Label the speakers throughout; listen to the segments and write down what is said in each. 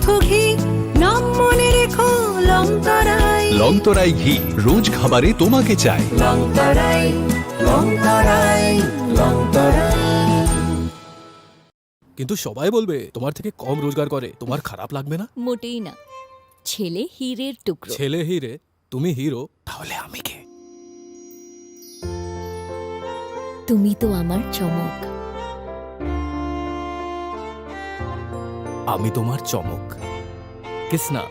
Speaker 1: রেখো ঘি, নাম মনে রেখো লংতরাই।
Speaker 2: লংতরাই ঘি রোজ খাবারে তোমাকে চাই।
Speaker 1: লংতরাই, লংতরাই, লংতরাই।
Speaker 3: কিন্তু সবাই বলবে তোমার থেকে কম রোজগার করে, তোমার খারাপ লাগবে না?
Speaker 4: মোটেই না। ছেলে হীরের টুকরো।
Speaker 3: ছেলে হিরে, তুমি হিরো, তাহলে আমি কে?
Speaker 4: তুমি তো আমার চমক।
Speaker 3: আমি তোমার চমক। কিসনা?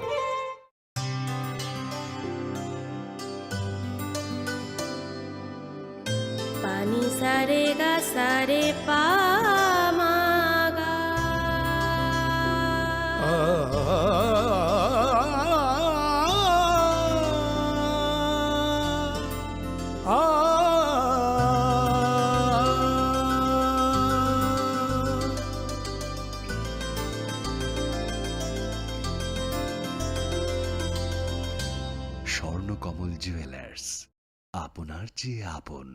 Speaker 5: पानी सारे गा सारे पा मा गा।
Speaker 6: স্বর্ণকমল জুয়েলার্স, আপনার চেয়ে আপন।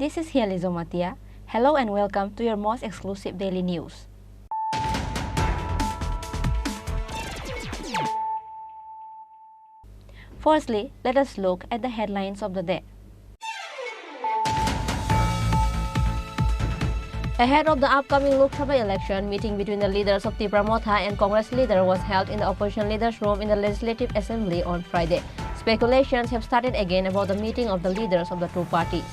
Speaker 7: This is Hiali Zomatia. Hello and welcome to your most exclusive daily news. Firstly, let us look at the headlines of the day. Ahead of the upcoming Lok Sabha election, meeting between the leaders of Tipra Motha and Congress leader was held in the opposition leaders' room in the Legislative Assembly on Friday. Speculations have started again about the meeting of the leaders of the two parties.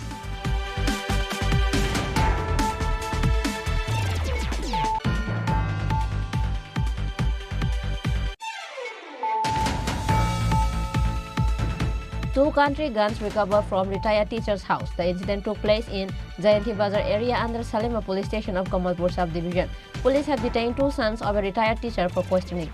Speaker 7: Two country guns recovered from retired teacher's house. The incident took place in Jayanti Bazar area under Salima police station of Kamalpur subdivision. Police have detained two sons of a retired teacher for questioning.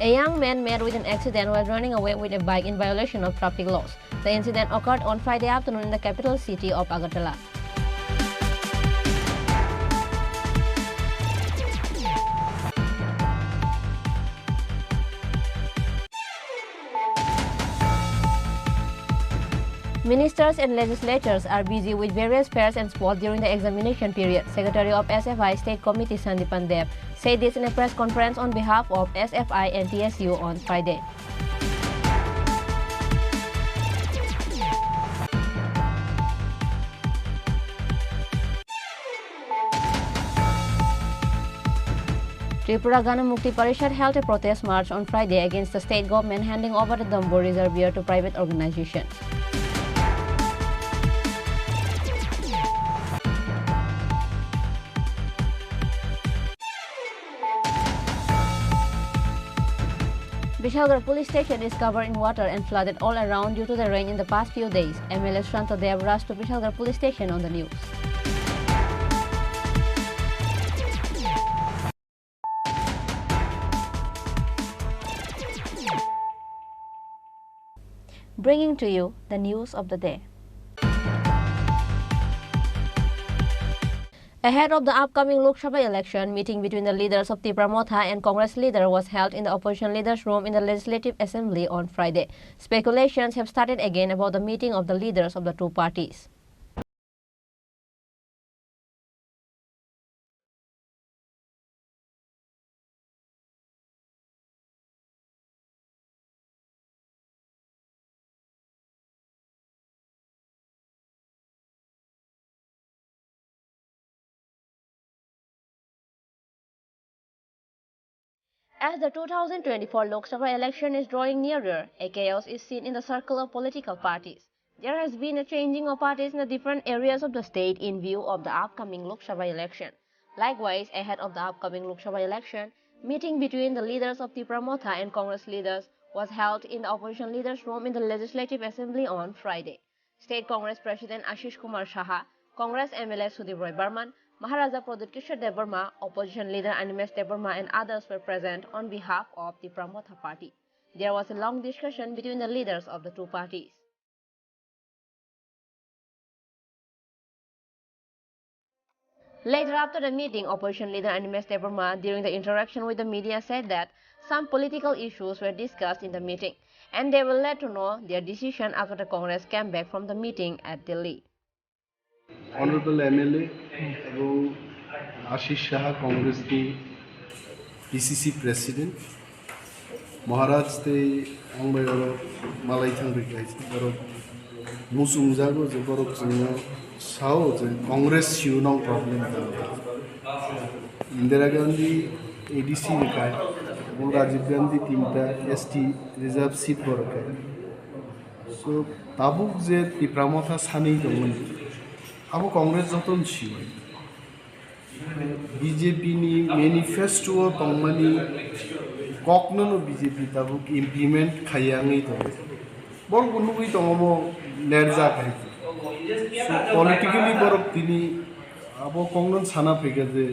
Speaker 7: A young man met with an accident while running away with a bike in violation of traffic laws. The incident occurred on Friday afternoon in the capital city of Agartala. Ministers and legislators are busy with various fairs and sports during the examination period. Secretary of SFI State Committee Sandipan Deb said this in a press conference on behalf of SFI and TSU on Friday. Tripura Gana Mukti Parishad held a protest march on Friday against the state government handing over the Dambo Reservoir to private organizations. Bishalgarh police station is covered in water and flooded all around due to the rain in the past few days. MLA Shanto Dev rushed to Bishalgarh police station on the news. Bringing to you the news of the day. Ahead of the upcoming Lok Sabha election, meeting between the leaders of Tipra Motha and Congress leader was held in the opposition leaders' room in the Legislative Assembly on Friday. Speculations have started again about the meeting of the leaders of the two parties. As the 2024 Lok Sabha election is drawing nearer, a chaos is seen in the circle of political parties. There has been a changing of parties in the different areas of the state in view of the upcoming Lok Sabha election. Likewise, ahead of the upcoming Lok Sabha election, meeting between the leaders of Tipra-Motha and Congress leaders was held in the opposition leaders' room in the Legislative Assembly on Friday. State Congress President Ashish Kumar Saha, Congress MLA Sudip Roy Barman, Maharaja Pradut Kishore Debarma, Opposition Leader Animesh Debarma and others were present on behalf of the Tipra-Motha party. There was a long discussion between the leaders of the two parties. Later after the meeting, Opposition Leader Animesh Debarma, during the interaction with the media, said that some political issues were discussed in the meeting and they will let to know their decision after the Congress came back from the meeting at Delhi.
Speaker 8: Honorable MLA এবং Ashis Saha কংগ্রেসની PCC President Maharaj te angbai oro malai thangri kaisi boro musung jago je boro jingna sao je Congress siunong problem Indira Gandhi ADC rekai এবং Rajiv Gandhi tinta ST reserve seat boro kai so tabuk je Tipra-Motha sanei dongmon abo Congress joton sioi BJP ni manifesto tongmani kokno BJP tabuk implement khayangi to bor bunugui tongomo lerja kai so politically borok tini abo kongnon sana phege je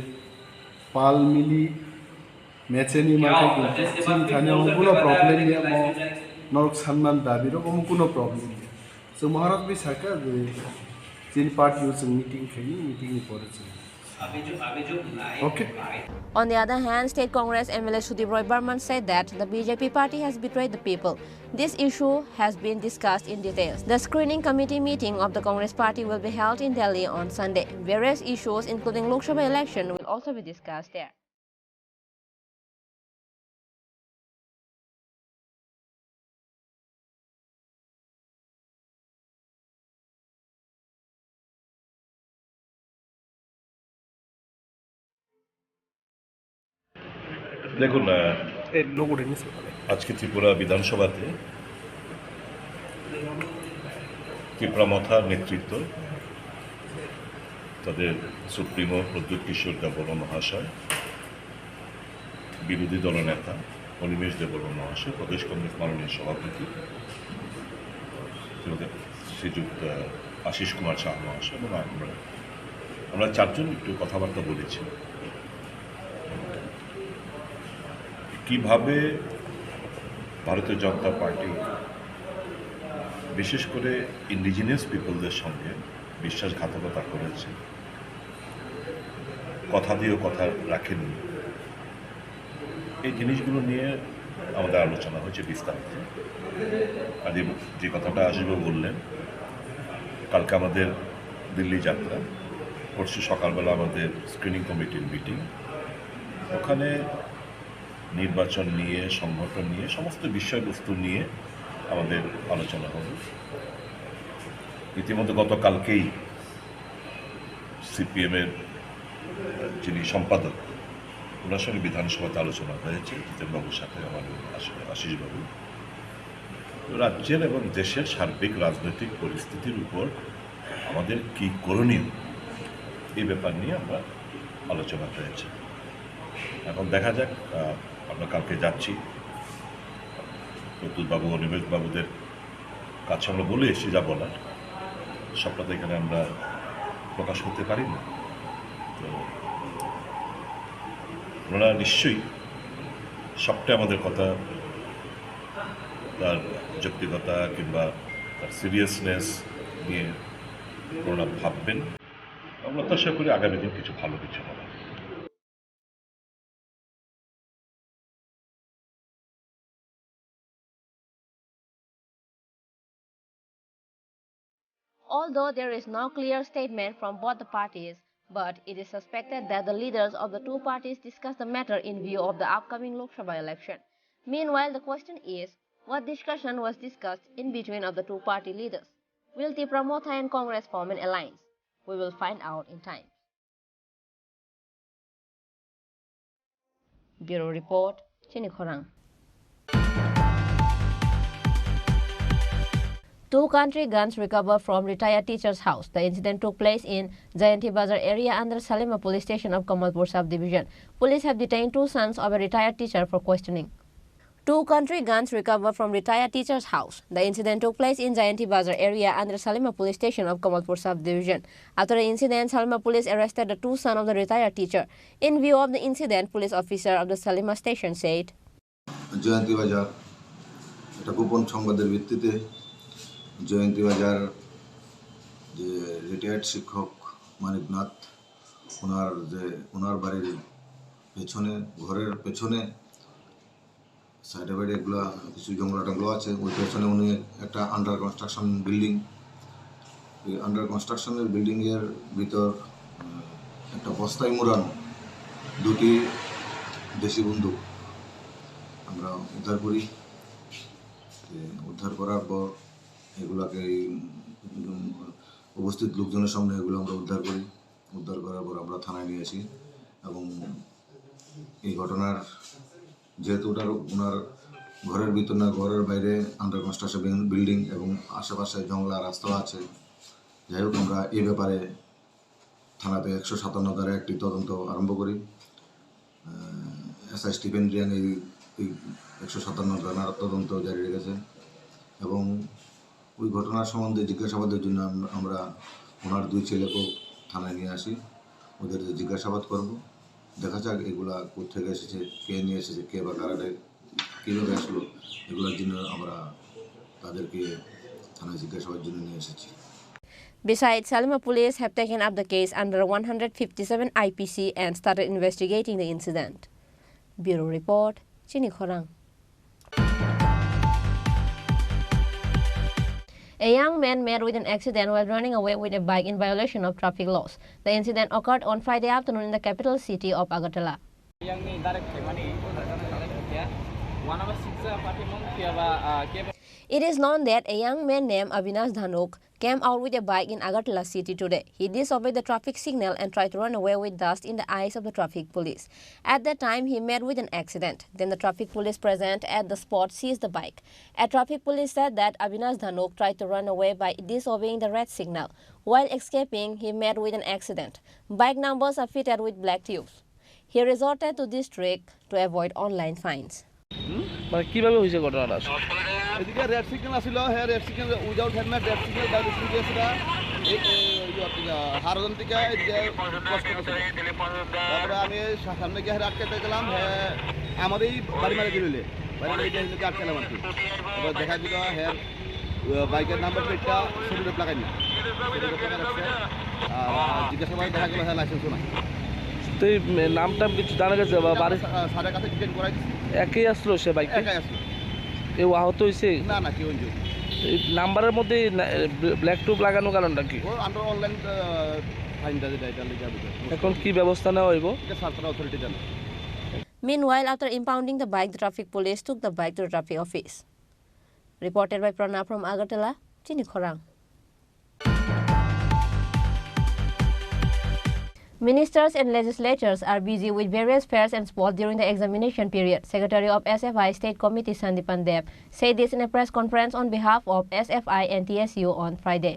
Speaker 8: pal mili mecheni mate kunti chin thane kono problem niya mo norok sanman dabi ro kono problem so maharaj bi saka je chin party us meeting ni poreche. Okay.
Speaker 7: On the other hand, State Congress MLA Sudip Roy Barman said that the BJP party has betrayed the people. This issue has been discussed in details. The screening committee meeting of the Congress party will be held in Delhi on Sunday. Various issues, including Lok Sabha election, will also be discussed there.
Speaker 9: দেখুন আজকে ত্রিপুরা বিধানসভাতে টিপ্রা-মথার নেতৃত্ব তাদের supremo Pradyut কিশোর দেববর্মা মহাশয়, বিরোধী দলনেতা অনিমেষ দেববর্মা মহাশয়, প্রদেশ কংগ্রেস মাননীয় সভাপতি শ্রীযুক্ত আশিস কুমার সাহা মহাশয় এবং আমরা চারজন একটু কথাবার্তা বলেছি কিভাবে ভারতীয় জনতা পার্টি বিশেষ করে ইন্ডিজিনিয়াস পিপলদের সঙ্গে বিশ্বাসঘাতকতা করেছে, কথা দিয়েও কথা রাখেননি। এই জিনিসগুলো নিয়ে আমাদের আলোচনা হয়েছে বিস্তারিত। আর যে কথাটা আসবে বললেন, কালকে আমাদের দিল্লি যাত্রা, পরশু সকালবেলা আমাদের স্ক্রিনিং কমিটির মিটিং, ওখানে নির্বাচন নিয়ে, সংগঠন নিয়ে, সমস্ত বিষয়বস্তু নিয়ে আমাদের আলোচনা হবে। ইতিমধ্যে গতকালকেই সিপিএমের যিনি সম্পাদক, ওনার সঙ্গে বিধানসভাতে আলোচনা হয়েছে জিতেনবাবুর সাথে, আমাদের আশিসবাবু। রাজ্যের এবং দেশের সার্বিক রাজনৈতিক পরিস্থিতির উপর আমাদের কী করণীয়, এই ব্যাপার নিয়ে আমরা আলোচনা হয়েছে। এখন দেখা যাক, আমরা কালকে যাচ্ছি, প্রদ্যুৎবাবু অনিমেষ বাবুদের কাছে আমরা বলে এসেছি যা বলার, সবটা তো এখানে আমরা প্রকাশ করতে পারি না। তো ওনারা নিশ্চয়ই সবটাই আমাদের কথা, তার যৌক্তিকতা কিংবা তার সিরিয়াসনেস নিয়ে ওনারা ভাববেন। আমরা তো আশা করি আগামী দিন কিছু ভালো কিছু হবে।
Speaker 7: Although there is no clear statement from both the parties, but it is suspected that the leaders of the two parties discussed the matter in view of the upcoming Lok Sabha election. Meanwhile, the question is, what discussion was discussed in between of the two party leaders? Will Tipra-Motha and Congress form an alliance? We will find out in time. Bureau Report, Chini Khorang. Two country guns recovered from retired teacher's house. The incident took place in Jayanti Bazar area under Salima police station of Kamalpur subdivision. Police have detained two sons of a retired teacher for questioning. Two country guns recovered from retired teacher's house. The incident took place in Jayanti Bazar area under Salima police station of Kamalpur subdivision. After the incident, Salima police arrested the two sons of the retired teacher. In view of the incident, police officer of the Salima station said,
Speaker 10: জয়ন্তী বাজার এটা গোপন সংবাদের ভিত্তিতে জয়ন্তী বাজার যে retired শিক্ষক মানিকনাথ ওনার বাড়ির পেছনে ঘরের পেছনে সাইডে বাইডে এগুলো কিছু জঙ্গলা টঙ্গলা আছে ওই পেছনে উনি একটা আন্ডার কনস্ট্রাকশন বিল্ডিং এই আন্ডার কনস্ট্রাকশনের বিল্ডিংয়ের ভিতর একটা বস্তায় মোড়ানো দুটি দেশি বন্দুক আমরা উদ্ধার করি। উদ্ধার করার পর এগুলাকে উপস্থিত লোকজনের সামনে এগুলো আমরা উদ্ধার করি। উদ্ধার করার পর আমরা থানায় নিয়ে আসি এবং এই ঘটনার যেহেতু ওনার ঘরের ভিতর না ঘরের বাইরে আন্ডার কনস্ট্রাকশন বিল্ডিং এবং আশেপাশে জঙ্গলা রাস্তা আছে, যাই হোক আমরা এই ব্যাপারে থানাতে 157 ধারায় একটি তদন্ত আরম্ভ করি। এসআই স্টিফেন রিয়ান এই 157 ধারার তদন্ত জারি রেখেছে এবং ওই ঘটনার সম্বন্ধে জিজ্ঞাসাবাদের জন্য আমরা ওনার দুই ছেলেকেও থানায় নিয়ে আসি। ওদের জিজ্ঞাসাবাদ করব, দেখা যাক এগুলা কোথেকে এসেছে, কে নিয়ে এসেছে, কে বা কারাটে কীভাবে আসলো, এগুলোর জন্য আমরা তাদেরকে থানায় জিজ্ঞাসাবাদের জন্য নিয়ে এসেছি।
Speaker 7: Besides, Salima police have taken up the case under 157 IPC and started investigating the incident. Bureau Report, Chini Khorang. A young man met with an accident while running away with a bike in violation of traffic laws. The incident occurred on Friday afternoon in the capital city of Agartala. It is known that a young man named Avinash Dhanuk came out with a bike in Agartala city today. He disobeyed the traffic signal and tried to run away with dust in the eyes of the traffic police. At that time, he met with an accident. Then the traffic police present at the spot seized the bike. A traffic police said that Avinash Dhanuk tried to run away by disobeying the red signal. While escaping, he met with an accident. Bike numbers are fitted with black tubes. He resorted to this trick to avoid online fines.
Speaker 11: মানে কিভাবে হয়েছে ঘটনাটা?
Speaker 12: এদিকে red signal আসছিল, হ্যাঁ red signal without helmet red signal বাইরে speed গেছিল হারজন থেকে এদিকে ক্রস করতেছিল। তারপরে আমি সামনে গিয়ে আটকাতে গেলাম, হ্যাঁ আমারই বাড়ি মারে দিলে বাড়ি মারে গিয়ে আটকালাম আর কি। তারপর দেখা দিল হ্যাঁ বাইকের নাম্বার প্লেটটা শরীরে লাগাই না, আর জিজ্ঞাসাবাদ দেখা গেল হ্যাঁ লাইসেন্সও নাই।
Speaker 11: তো এই নামটা কিছু জানা গেছে বা বাড়ির
Speaker 12: স্যারের কাছে ডিটেন করাই দিচ্ছি।
Speaker 11: একই আসলো সে বাইক?
Speaker 12: একাই আসলো।
Speaker 11: কেউ আহত হয়েছে?
Speaker 12: না না কেউ হয়েছে।
Speaker 11: এই নাম্বারের মধ্যে ব্ল্যাক টুব লাগানো কারণটা কি?
Speaker 12: ও আন্ডার অনলাইন ফাইনটা যেটা এটা লিখে দিবে।
Speaker 11: এখন কি ব্যবস্থা নেওয়া হইব?
Speaker 12: এটা সরকার অথরিটি জানে।
Speaker 7: Meanwhile, after impounding the bike, the traffic police took the bike to the traffic office. Reported by Prana from Agartala, Chini Khorang. Ministers and legislators are busy with various fairs and sports during the examination period. Secretary of SFI State Committee Sandipan Deb said this in a press conference on behalf of SFI and TSU on Friday.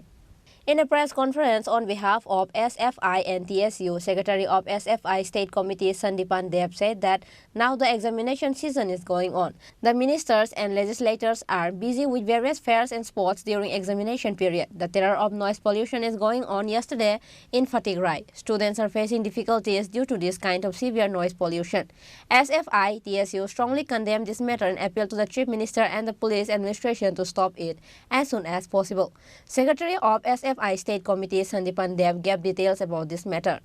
Speaker 7: In a press conference on behalf of SFI and TSU, Secretary of SFI State Committee Sandipan Deb said that now the examination season is going on. The ministers and legislators are busy with various fairs and sports during examination period. The terror of noise pollution is going on yesterday in Fatihgarai. Students are facing difficulties due to this kind of severe noise pollution. SFI, TSU strongly condemn this matter and appeal to the Chief Minister and the police administration to stop it as soon as possible. Secretary of SFI State Committee Sandipan Deb gave details about this matter.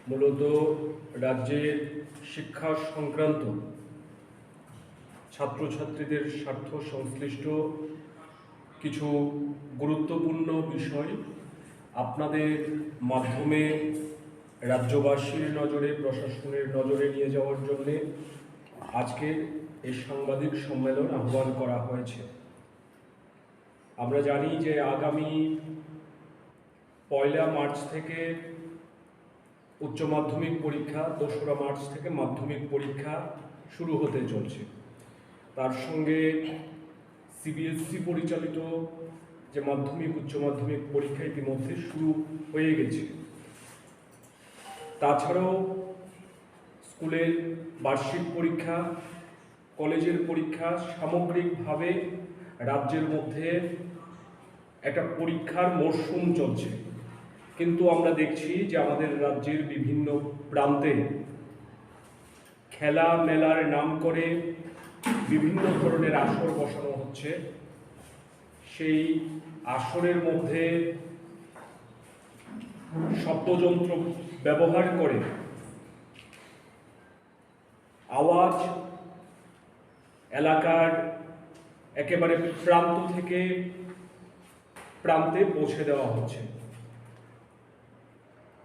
Speaker 13: মূলত রাজ্যের শিক্ষা সংক্রান্ত ছাত্রছাত্রীদের স্বার্থ সংশ্লিষ্ট কিছু গুরুত্বপূর্ণ বিষয় আপনাদের মাধ্যমে রাজ্যবাসীর নজরে, প্রশাসনের নজরে নিয়ে যাওয়ার জন্য আজকে এই সাংবাদিক সম্মেলন আহ্বান করা হয়েছে। আমরা জানি যে আগামী 1 মার্চ থেকে উচ্চ মাধ্যমিক পরীক্ষা, 2রা মার্চ থেকে মাধ্যমিক পরীক্ষা শুরু হতে চলছে। তার সঙ্গে সিবিএসসি পরিচালিত যে মাধ্যমিক উচ্চ মাধ্যমিক পরীক্ষা ইতিমধ্যে শুরু হয়ে গেছে। তাছাড়াও স্কুলের বার্ষিক পরীক্ষা, কলেজের পরীক্ষা, সামগ্রিকভাবে রাজ্যের মধ্যে একটা পরীক্ষার মরশুম চলছে। কিন্তু আমরা দেখছি যে আমাদের রাজ্যের বিভিন্ন প্রান্তে খেলা মেলার নাম করে বিভিন্ন ধরনের আসর বসানো হচ্ছে। সেই আসরের মধ্যে শব্দযন্ত্র ব্যবহার করে আওয়াজ এলাকার একেবারে প্রান্ত থেকে প্রান্তে পৌঁছে দেওয়া হচ্ছে।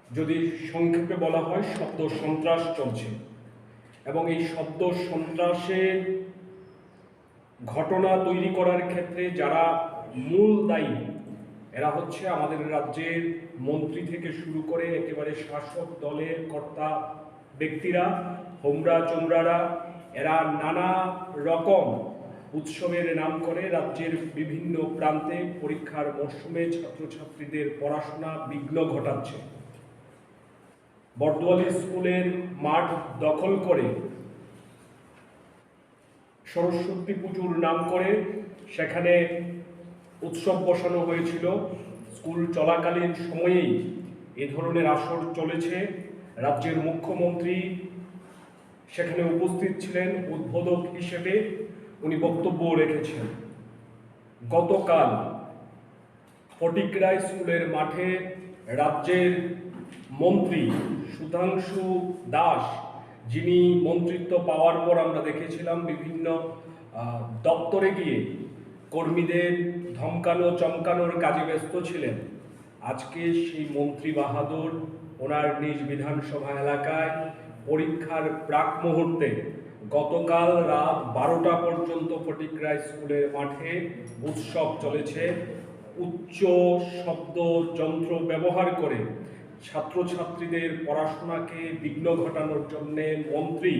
Speaker 13: যদি সংক্ষেপে বলা হয়, শব্দ সন্ত্রাস চলছে এবং এই শব্দ সন্ত্রাসের ঘটনা তৈরি করার ক্ষেত্রে যারা মূল দায়ী এরা হচ্ছে আমাদের রাজ্যের মন্ত্রী থেকে শুরু করে একেবারে শাসক দলের কর্তা ব্যক্তিরা, হোমরা চোমরারা। এরা নানা রকম উৎসবের নাম করে রাজ্যের বিভিন্ন প্রান্তে পরীক্ষার মরশুমে ছাত্রছাত্রীদের পড়াশোনা বিঘ্ন ঘটাচ্ছে। বর্দোয়ালি স্কুলের মাঠ দখল করে সরস্বতী পুজোর নাম করে সেখানে উৎসব বসানো হয়েছিল। স্কুল চলাকালীন সময়েই এ ধরনের আসর চলেছে। রাজ্যের মুখ্যমন্ত্রী সেখানে উপস্থিত ছিলেন উদ্বোধক হিসেবে, উনি বক্তব্য রেখেছেন। গতকাল ফটিকরায় স্কুলের মাঠে রাজ্যের মন্ত্রী সুধাংশু দাস, যিনি মন্ত্রিত্ব পাওয়ার পর আমরা দেখেছিলাম বিভিন্ন দপ্তরে গিয়ে কর্মীদের ধমকানো চমকানোর কাজে ব্যস্ত ছিলেন, আজকে সেই মন্ত্রী বাহাদুর ওনার নিজ বিধানসভা এলাকায় পরীক্ষার প্রাক মুহূর্তে গতকাল রাত 12টা পর্যন্ত ফটিকরায় স্কুলের মাঠে উৎসব চলেছে। উচ্চ শব্দ যন্ত্র ব্যবহার করে ছাত্রছাত্রীদের পড়াশোনাকে বিঘ্ন ঘটানোর জন্য মন্ত্রী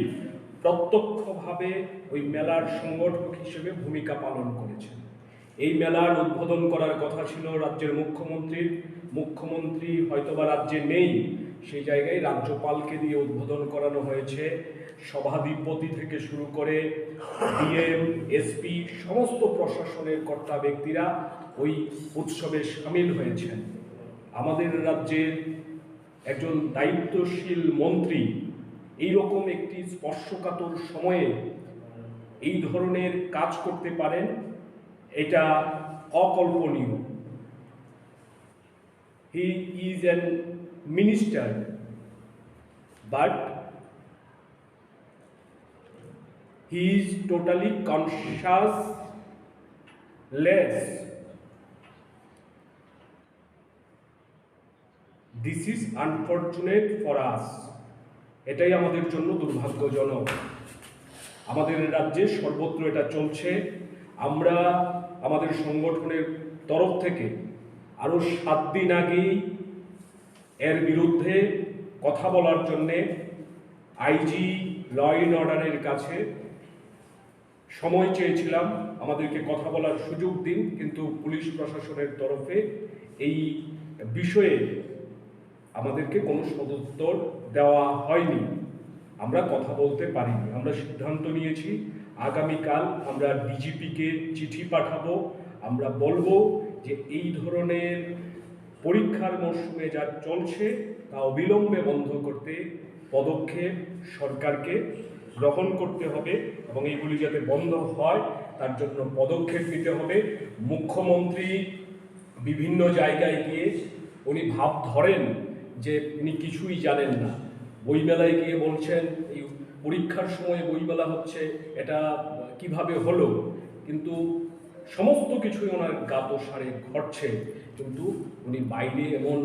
Speaker 13: প্রত্যক্ষভাবে ওই মেলার সংগঠক হিসেবে ভূমিকা পালন করেছেন। এই মেলার উদ্বোধন করার কথা ছিল রাজ্যের মুখ্যমন্ত্রীর। মুখ্যমন্ত্রী হয়তোবা রাজ্যে নেই, সেই জায়গায় রাজ্যপালকে দিয়ে উদ্বোধন করানো হয়েছে। সভাধিপতি থেকে শুরু করে ডিএম, এসপি, সমস্ত প্রশাসনের কর্তা ব্যক্তিরা ওই উৎসবে সামিল হয়েছেন। আমাদের রাজ্যের একজন দায়িত্বশীল মন্ত্রী এইরকম একটি স্পর্শকাতর সময়ে এই ধরনের কাজ করতে পারেন, এটা অকল্পনীয়। He is an minister, but he is totally consciousless. This is unfortunate for us. এটাই আমাদের জন্য দুর্ভাগ্যজনক। আমাদের রাজ্যে সর্বত্র এটা চলছে। আমরা আমাদের সংগঠনের তরফ থেকে আরও 7 দিন আগেই এর বিরুদ্ধে কথা বলার জন্যে আইজি ল অ্যান্ড অর্ডারের কাছে সময় চেয়েছিলাম, আমাদেরকে কথা বলার সুযোগ দিন, কিন্তু পুলিশ প্রশাসনের তরফে এই বিষয়ে আমাদেরকে কোনো সদুত্তর দেওয়া হয়নি। আমরা কথা বলতে পারিনি। আমরা সিদ্ধান্ত নিয়েছি আগামীকাল আমরা ডিজিপিকে চিঠি পাঠাবো। আমরা বলবো যে এই ধরনের পরীক্ষার মরশুমে যা চলছে তা অবিলম্বে বন্ধ করতে পদক্ষেপ সরকারকে গ্রহণ করতে হবে এবং এইগুলি যাতে বন্ধ হয় তার জন্য পদক্ষেপ নিতে হবে। মুখ্যমন্ত্রী বিভিন্ন জায়গায় গিয়ে উনি ভাব ধরেন যে উনি কিছুই জানেন না। বইমেলায় গিয়ে বলছেন এই পরীক্ষার সময় বইমেলা হচ্ছে, এটা কিভাবে হলো, কিন্তু সমস্ত কিছুই ওনার জ্ঞাতসারে ঘটছে, কিন্তু উনি বাইরে এমন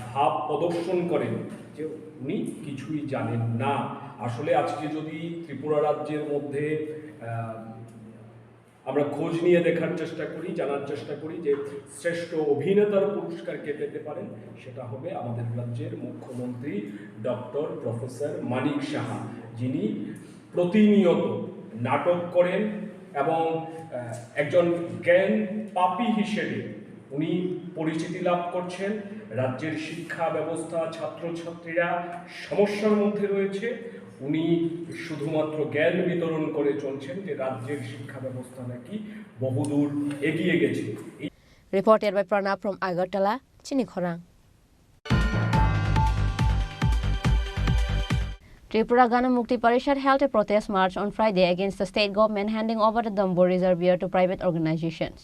Speaker 13: ভাব প্রদর্শন করেন যে উনি কিছুই জানেন না। আসলে আজকে যদি ত্রিপুরা রাজ্যের মধ্যে আমরা খোঁজ নিয়ে দেখার চেষ্টা করি, জানার চেষ্টা করি যে শ্রেষ্ঠ অভিনেতার পুরস্কার কে পেতে পারেন, সেটা হবে আমাদের রাজ্যের মুখ্যমন্ত্রী ডক্টর প্রফেসর মানিক সাহা, যিনি প্রতিনিয়ত নাটক করেন এবং একজন জ্ঞান পাপী হিসেবে উনি পরিচিতি লাভ করছেন। রাজ্যের শিক্ষা ব্যবস্থা, ছাত্রছাত্রীরা সমস্যার মধ্যে রয়েছে, উনি শুধুমাত্র জ্ঞান বিতরণ করে চলছেন যে রাজ্যের শিক্ষা ব্যবস্থা নাকি বহুদূর এগিয়ে গেছে।
Speaker 7: Reported by Pranab from Agartala, Chinikhorang. Tripura Gana Mukti Parishad held a protest march on Friday against the state government handing over the Dombur Reservoir to private organizations.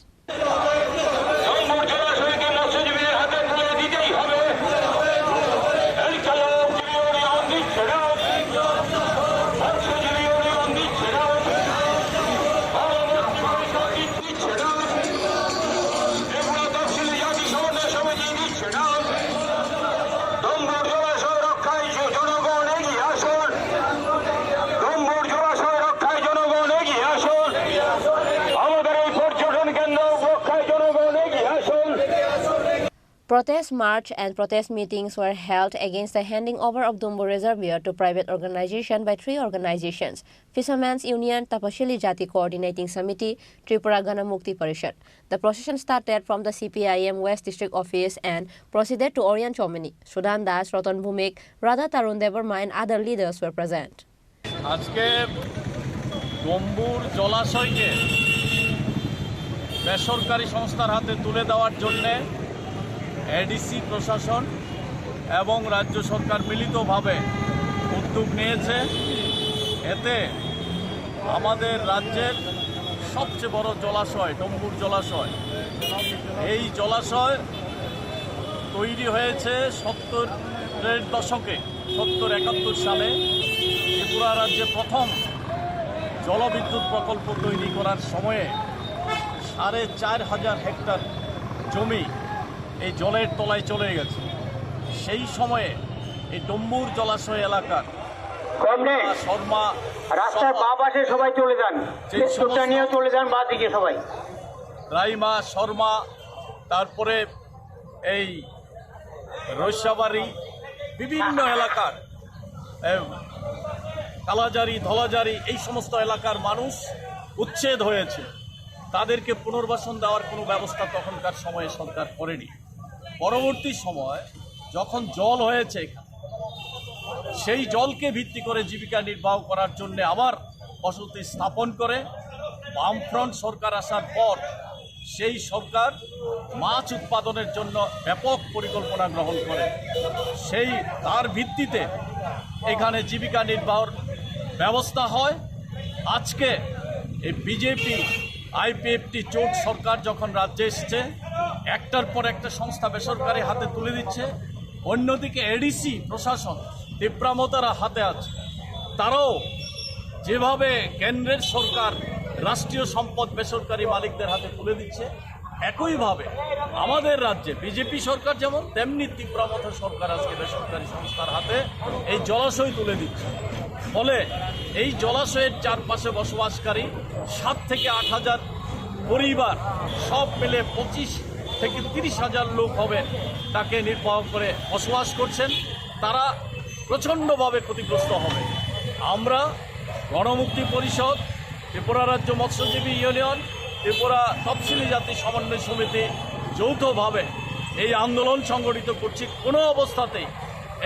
Speaker 7: Protest march and protest meetings were held against the handing over of Dombur Reservoir to private organization by three organizations: Fishermen's Union, Tapashili Jati Coordinating Committee, Tripura Gana Mukti Parishad. The procession started from the CPIM West District Office and proceeded to Orient Chomini. Sudan Das, Rotan Bhumik, Radha Tarun Devarma and other leaders were present.
Speaker 14: আজকে ডম্বুর জলাশয়কে বেসরকারি সংস্থার হাতে তুলে দেওয়ার জন্যে ADC প্রশাসন এবং রাজ্য সরকার মিলিতভাবে উদ্যোগ নিয়েছে। এতে আমাদের রাজ্যের সবচেয়ে বড় জলাশয় ডম্বুর জলাশয়, এই জলাশয় তৈরি হয়েছে 70-এর দশকে, 70-71 সালে ত্রিপুরা রাজ্যে প্রথম জলবিদ্যুৎ প্রকল্প তৈরি করার সময়ে 4,500 হেক্টর জমি এই জলের তলায় চলে গেছে। সেই সময়ে এই ডম্বুর জলাশয় এলাকার শর্মা
Speaker 15: রাস্তার বাঁ পাশে সবাই চলে যান, নিয়ে চলে যান বাঁ দিকে সবাই,
Speaker 14: রাইমা শর্মা, তারপরে এই রৈশাবাড়ি, বিভিন্ন এলাকার কালাজারি, ধলাজারি, এই সমস্ত এলাকার মানুষ উচ্ছেদ হয়েছে। তাদেরকে পুনর্বাসন দেওয়ার কোনো ব্যবস্থা তখনকার সময়ে সরকার করেনি। পরবর্তী সময় যখন জল হয়েছে, সেই জলকে ভিত্তি করে জীবিকা নির্বাহ করার জন্য আবার বসতি স্থাপন করে বামফ্রন্ট সরকার আসার পর সেই সরকার মাছ উৎপাদনের জন্য ব্যাপক পরিকল্পনা গ্রহণ করে। সেই তার ভিত্তিতে এখানে জীবিকা নির্বাহের ব্যবস্থা হয়। আজকে এই বিজেপি আইপিএফটি জোট সরকার যখন রাজ্যে এসছে, একটার পর একটা সংস্থা বেসরকারি হাতে তুলে দিচ্ছে, অন্যদিকে এডিসি প্রশাসন তীব্রামতারা হাতে আছে। তারাও যেভাবে কেন্দ্রের সরকার রাষ্ট্রীয় সম্পদ বেসরকারি মালিকদের হাতে তুলে দিচ্ছে, একইভাবে আমাদের রাজ্যে বিজেপি সরকার যেমন, তেমনি তীব্রামতা সরকার আজকে বেসরকারি সংস্থার হাতে এই জলাশয় তুলে দিচ্ছে। ফলে এই জলাশয়ের চারপাশে বসবাসকারী 7 থেকে 8 হাজার পরিবার, সব মিলে 25 থেকে 30 হাজার লোক হবে তাকে নির্বাহ করে বসবাস করছেন। তারা প্রচণ্ডভাবে ক্ষতিগ্রস্ত হবে। আমরা গণমুক্তি পরিষদ, ত্রিপুরা রাজ্য মৎস্যজীবী ইউনিয়ন, ত্রিপুরা তফসিলি জাতি সমন্বয় সমিতি যৌথভাবে এই আন্দোলন সংগঠিত করছি। কোনো অবস্থাতেই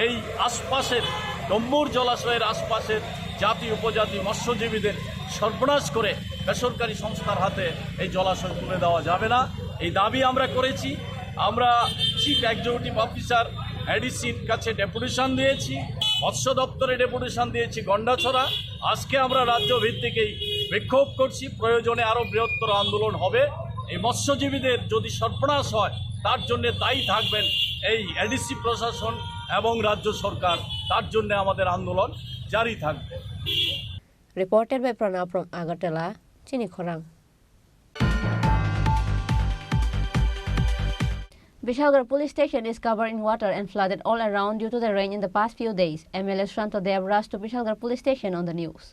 Speaker 14: এই আশপাশের ডম্বুর জলাশয়ের আশপাশের জাতি উপজাতি মৎস্যজীবীদের সর্বনাশ করে বেসরকারি সংস্থার হাতে এই জলাশয় তুলে দেওয়া যাবে না। এই দাবি আমরা করেছি। আমরা চিফ এক্সিকিউটিভ অফিসার এডিসির কাছে ডেপুটেশন দিয়েছি, মৎস্য দপ্তরে ডেপুটেশন দিয়েছি গন্ডাছড়া। আজকে আমরা রাজ্য ভিত্তিকেই বিক্ষোভ করছি। প্রয়োজনে আরও বৃহত্তর আন্দোলন হবে। এই মৎস্যজীবীদের যদি সর্বনাশ হয় তার জন্য দায়ী থাকবেন এই এডিসি প্রশাসন এবং রাজ্য সরকার। তার জন্য আমাদের আন্দোলন জারি থাকবে।
Speaker 7: Reported by Pranab from Agartala, Chinikhorang. Vishalgarh police station is covered in water and flooded all around due to the rain in the past few days. MLA Shanto Dev rushed to Vishalgarh police station on the news.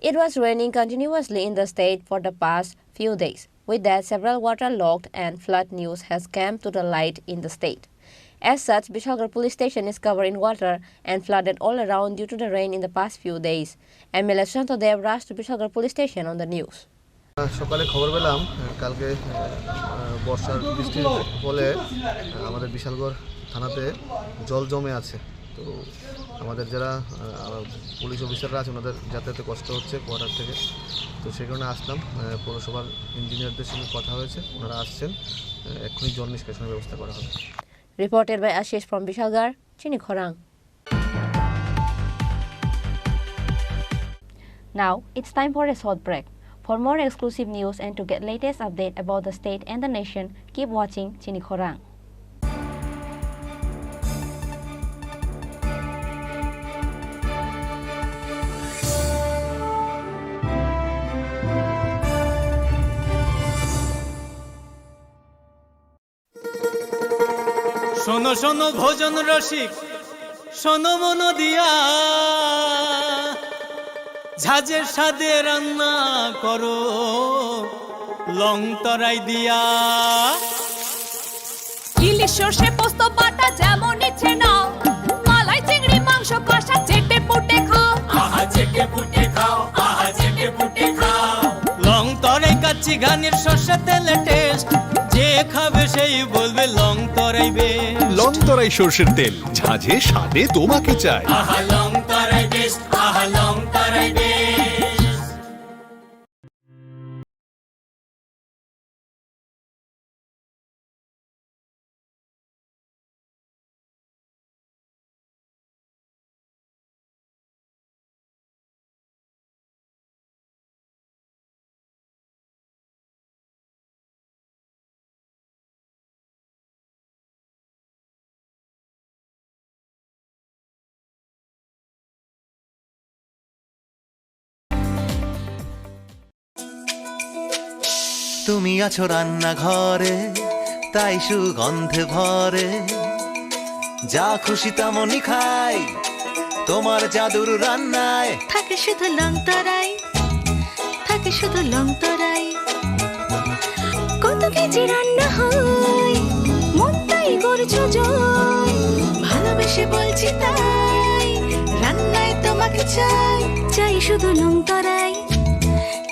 Speaker 7: It was raining continuously in the state for the past few days. With that, several waterlogged and flood news has come to the light in the state. As such, Bishalgarh police station is covered in water and flooded all around due to the rain in the past few days. MLA Shantodev rushed to Bishalgarh police station on the news.
Speaker 12: সকালে খবর পেলাম কালকে বর্ষার বৃষ্টির ফলে আমাদের বিশালগড় থানাতে জল জমে আছে। তো আমাদের যারা পুলিশ অফিসাররা আছে ওনাদের যাতায়াতে কষ্ট হচ্ছে কোয়ার্টার থেকে। তো সেই কারণে আসলাম, পৌরসভার ইঞ্জিনিয়ারদের সঙ্গে কথা হয়েছে, ওনারা আসছেন, এক্ষুনি জল নিষ্কাশনের ব্যবস্থা করা হবে।
Speaker 7: Reported by Ashish from Bishalgarh, Chinikhorang. Now, it's time for a short break. For more exclusive news and to get latest update about the state and the nation, keep watching Chinikhorang.
Speaker 16: শোনো শোনো ভোজন রসিক, শোনো মন দিয়া, ঝাঁঝের স্বাদে রান্না করো লং তরাই দিয়া।
Speaker 1: ইলিশ সর্ষে পোস্ত বাটা যেমন ইচ্ছে নাও, মালাই চিংড়ি মাংস কষা চেটে পুটে খাও,
Speaker 16: আহা চেটে পুটে খাও, আহা চেটে পুটে খাও। লং তরাই কাচ্চি ঘানির সর্ষে তেলে টেস্ট, যে খাবে সেই বলবে লং তরাই বেশ।
Speaker 2: লং তরাই সর্ষের তেল, ঝাঁঝে স্বাদে তোমাকে চাই।
Speaker 16: আহা লং তরাই বেশ, আহা লং তরাই বেশ।
Speaker 17: তুমি আছো রান্নাঘরে, তাই সুগন্ধে ভরে, যা খুশি তেমনই খাই তোমার জাদুর রান্নায়।
Speaker 1: থাকে শুধু লং তরাই, থাকে শুধু লং তরাই, কত কেজি রান্না হয় মনটাই করছো জয়, ভালোবেসে বলছি তাই রান্নায় তোমাকে চাই, চাই শুধু লং তরাই,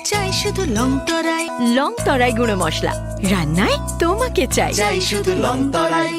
Speaker 1: চাই শুধু লং তরাই। লং তরাই গুঁড়ো মশলা, রান্নায় তোমাকে চাই, চাই শুধু লং তরাই।